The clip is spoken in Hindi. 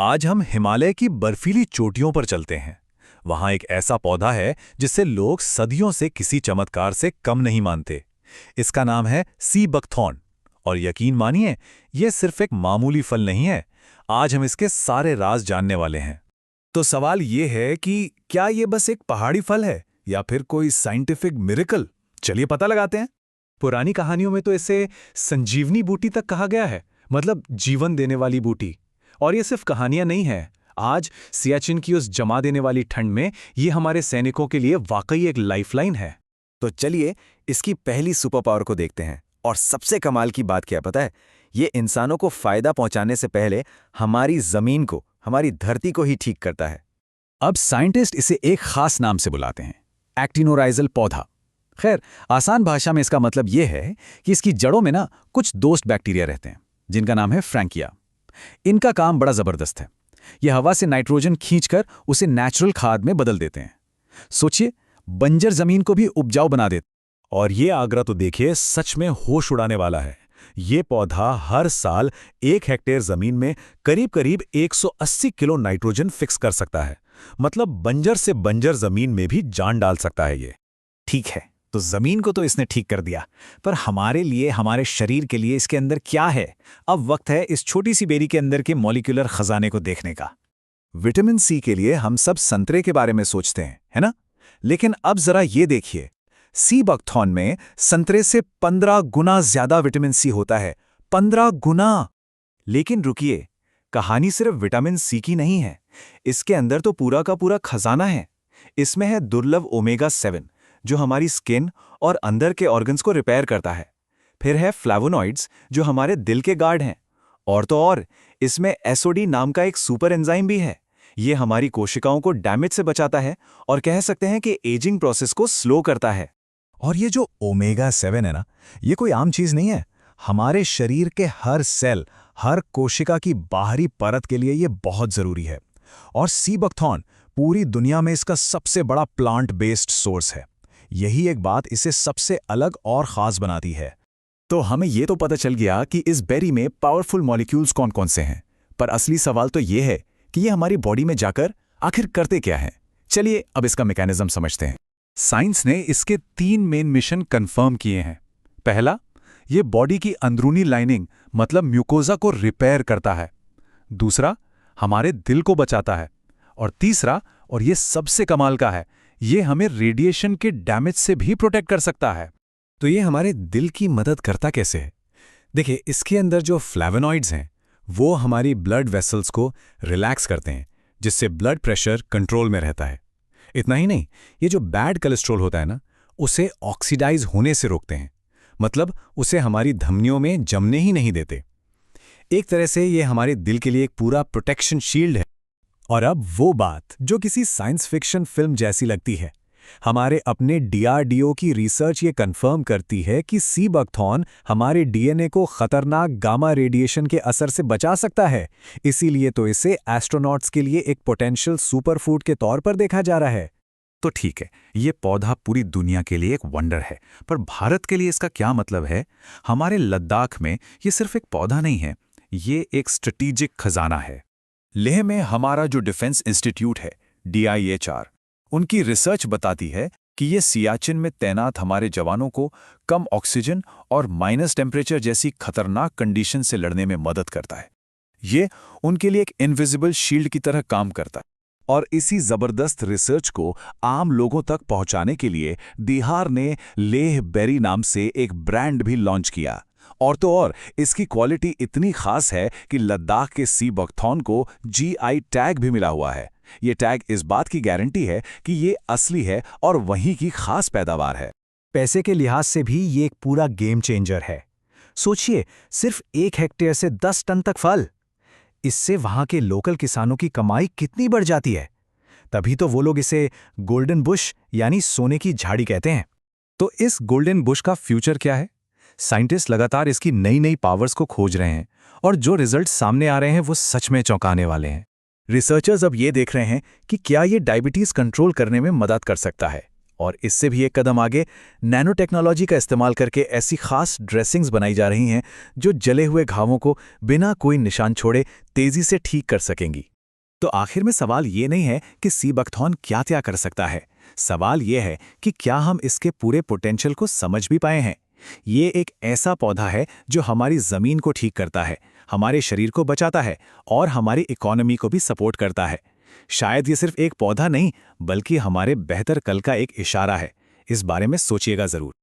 आज हम हिमालय की बर्फीली चोटियों पर चलते हैं। वहां एक ऐसा पौधा है जिसे लोग सदियों से किसी चमत्कार से कम नहीं मानते। इसका नाम है सी बकथॉर्न। और यकीन मानिए, यह सिर्फ एक मामूली फल नहीं है। आज हम इसके सारे राज जानने वाले हैं। तो सवाल ये है कि क्या ये बस एक पहाड़ी फल है या फिर कोई साइंटिफिक मिरेकल? चलिए पता लगाते हैं। पुरानी कहानियों में तो इसे संजीवनी बूटी तक कहा गया है, मतलब जीवन देने वाली बूटी। और ये सिर्फ कहानियां नहीं है। आज सियाचिन की उस जमा देने वाली ठंड में ये हमारे सैनिकों के लिए वाकई एक लाइफलाइन है। तो चलिए इसकी पहली सुपर पावर को देखते हैं। और सबसे कमाल की बात क्या पता है? ये इंसानों को फायदा पहुंचाने से पहले हमारी जमीन को, हमारी धरती को ही ठीक करता है। अब साइंटिस्ट इसे एक खास नाम से बुलाते हैं, एक्टिनोराइजल पौधा। खैर, आसान भाषा में इसका मतलब यह है कि इसकी जड़ों में कुछ दोस्त बैक्टीरिया रहते हैं जिनका नाम है फ्रैंकिया। इनका काम बड़ा जबरदस्त है। यह हवा से नाइट्रोजन खींचकर उसे नेचुरल खाद में बदल देते हैं। सोचिए, बंजर जमीन को भी उपजाऊ बना देते। और ये आगरा तो देखिए, सच में होश उड़ाने वाला है। ये पौधा हर साल 1 हेक्टेयर जमीन में करीब करीब 180 किलो नाइट्रोजन फिक्स कर सकता है। मतलब बंजर से बंजर जमीन में भी जान डाल सकता है ये। ठीक है, तो जमीन को तो इसने ठीक कर दिया, पर हमारे लिए, हमारे शरीर के लिए इसके अंदर क्या है? अब वक्त है इस छोटी सी बेरी के अंदर के मॉलिक्यूलर खजाने को देखने का। विटामिन सी के लिए हम सब संतरे के बारे में सोचते हैं, है ना? लेकिन अब जरा ये देखिए, सी बकथॉर्न में संतरे से 15 गुना ज्यादा विटामिन सी होता है। 15 गुना! लेकिन रुकिए, कहानी सिर्फ विटामिन सी की नहीं है। इसके अंदर तो पूरा का पूरा खजाना है। इसमें है दुर्लभ ओमेगा 7, जो हमारी स्किन और अंदर के ऑर्गन्स को रिपेयर करता है। फिर है फ्लैवोनॉइड्स, जो हमारे दिल के गार्ड हैं। और तो और, इसमें एसओडी नाम का एक सुपर एंजाइम भी है। ये हमारी कोशिकाओं को डैमेज से बचाता है और कह सकते हैं कि एजिंग प्रोसेस को स्लो करता है। और ये जो ओमेगा 7 है ना, ये कोई आम चीज नहीं है। हमारे शरीर के हर सेल, हर कोशिका की बाहरी परत के लिए ये बहुत जरूरी है। और सी बकथॉर्न पूरी दुनिया में इसका सबसे बड़ा प्लांट बेस्ड सोर्स है। यही एक बात इसे सबसे अलग और खास बनाती है। तो हमें ये तो पता चल गया कि इस बेरी में पावरफुल मॉलिक्यूल्स कौन कौन से हैं, पर असली सवाल तो ये है कि ये हमारी बॉडी में जाकर आखिर करते क्या हैं। चलिए अब इसका मैकेनिज्म समझते हैं। साइंस ने इसके 3 मेन मिशन कंफर्म किए हैं। पहला, ये बॉडी की अंदरूनी लाइनिंग मतलब म्यूकोजा को रिपेयर करता है। दूसरा, हमारे दिल को बचाता है। और तीसरा, और ये सबसे कमाल का है, ये हमें रेडिएशन के डैमेज से भी प्रोटेक्ट कर सकता है। तो ये हमारे दिल की मदद करता कैसे है? देखिए, इसके अंदर जो फ्लैवोनॉइड्स हैं वो हमारी ब्लड वेसल्स को रिलैक्स करते हैं, जिससे ब्लड प्रेशर कंट्रोल में रहता है। इतना ही नहीं, ये जो बैड कोलेस्ट्रॉल होता है ना, उसे ऑक्सीडाइज होने से रोकते हैं। मतलब उसे हमारी धमनियों में जमने ही नहीं देते। एक तरह से ये हमारे दिल के लिए एक पूरा प्रोटेक्शन शील्ड है। और अब वो बात जो किसी साइंस फिक्शन फिल्म जैसी लगती है। हमारे अपने डीआरडीओ की रिसर्च ये कंफर्म करती है कि सी बकथॉर्न हमारे डीएनए को खतरनाक गामा रेडिएशन के असर से बचा सकता है। इसीलिए तो इसे एस्ट्रोनॉट्स के लिए एक पोटेंशियल सुपरफूड के तौर पर देखा जा रहा है। तो ठीक है, ये पौधा पूरी दुनिया के लिए एक वंडर है, पर भारत के लिए इसका क्या मतलब है? हमारे लद्दाख में ये सिर्फ एक पौधा नहीं है, ये एक स्ट्रेटेजिक खजाना है। लेह में हमारा जो डिफेंस इंस्टीट्यूट है, DIHR, उनकी रिसर्च बताती है कि ये सियाचिन में तैनात हमारे जवानों को कम ऑक्सीजन और माइनस टेम्परेचर जैसी खतरनाक कंडीशन से लड़ने में मदद करता है। ये उनके लिए एक इनविजिबल शील्ड की तरह काम करता है। और इसी जबरदस्त रिसर्च को आम लोगों तक पहुंचाने के लिए DIHR ने लेह बेरी नाम से एक ब्रांड भी लॉन्च किया। और तो और, इसकी क्वालिटी इतनी खास है कि लद्दाख के सी बकथॉर्न को GI टैग भी मिला हुआ है। ये टैग इस बात की गारंटी है कि ये असली है और वहीं की खास पैदावार है। पैसे के लिहाज से भी ये एक पूरा गेम चेंजर है। सोचिए, सिर्फ 1 हेक्टेयर से 10 टन तक फल। इससे वहां के लोकल किसानों की कमाई कितनी बढ़ जाती है। तभी तो वो लोग इसे गोल्डन बुश यानी सोने की झाड़ी कहते हैं। तो इस गोल्डन बुश का फ्यूचर क्या है? साइंटिस्ट लगातार इसकी नई नई पावर्स को खोज रहे हैं और जो रिजल्ट सामने आ रहे हैं वो सच में चौंकाने वाले हैं। रिसर्चर्स अब ये देख रहे हैं कि क्या ये डायबिटीज कंट्रोल करने में मदद कर सकता है। और इससे भी एक कदम आगे, नैनो टेक्नोलॉजी का इस्तेमाल करके ऐसी खास ड्रेसिंग्स बनाई जा रही हैं जो जले हुए घावों को बिना कोई निशान छोड़े तेजी से ठीक कर सकेंगी। तो आखिर में सवाल ये नहीं है कि सी बकथॉर्न क्या क्या कर सकता है, सवाल ये है कि क्या हम इसके पूरे पोटेंशियल को समझ भी पाए हैं। ये एक ऐसा पौधा है जो हमारी ज़मीन को ठीक करता है, हमारे शरीर को बचाता है और हमारी इकोनॉमी को भी सपोर्ट करता है। शायद ये सिर्फ एक पौधा नहीं, बल्कि हमारे बेहतर कल का एक इशारा है। इस बारे में सोचिएगा ज़रूर।